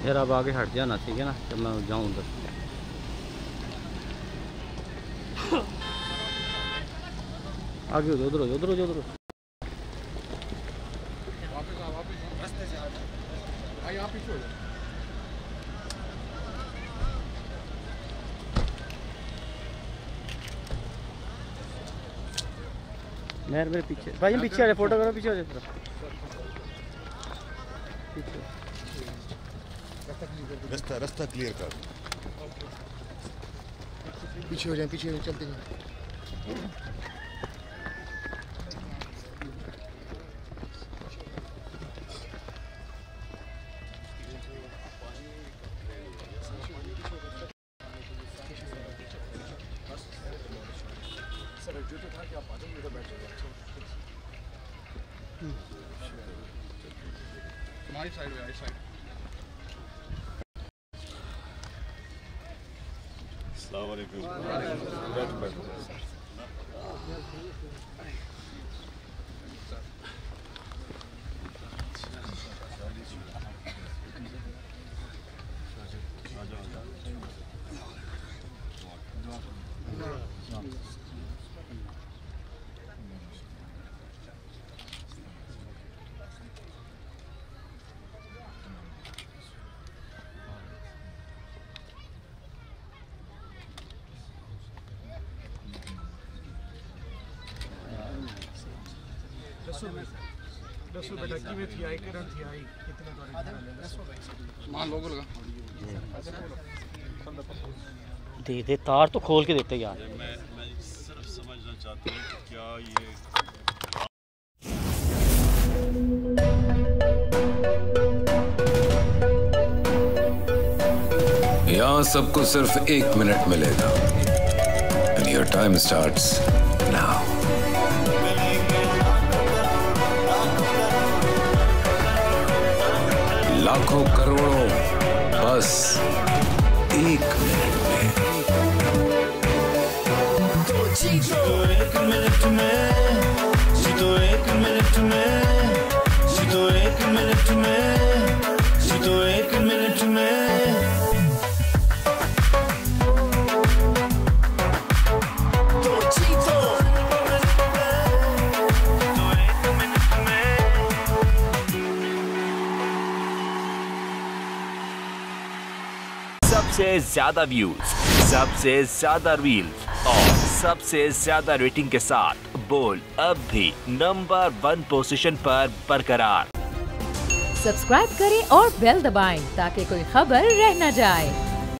फिर अब आगे हट जाना, ठीक है ना, जब मैं जाऊँ उधर। आगे उधर उधर उधर उधर उधर मेरे पीछे भाई, हम पीछे आ जाए, फोटो करो, पीछे आ जाए थोड़ा, पीछे रास्ता क्लियर कर, पीछे हो जाए, पीछे हो, चलते जाए। जो तो था कि आप आ जाओ, इधर बैठ जाओ। हमारी साइड में, आई साइड। अस्सलाम वालेकुम। बैठो। दसो बेटा की में थी आई करंट थी आई कितने मान लोगों लगा दे तार तो खोल के देते यार। मैं सिर्फ समझना चाहता हूँ कि क्या ये यहाँ सबको सिर्फ 1 मिनट मिलेगा and your time starts now. लाखों करोड़ों बस 1 मिनट में। जीतो 1 मिनट में, जीतो 1 मिनट में, जीतो 1 मिनट में, जीतो 1 मिनट में। सबसे ज्यादा व्यूज, सबसे ज्यादा रील्स और सबसे ज्यादा रेटिंग के साथ बोल अब भी नंबर 1 पोजीशन पर बरकरार। सब्सक्राइब करें और बेल दबाएं ताकि कोई खबर रह न जाए।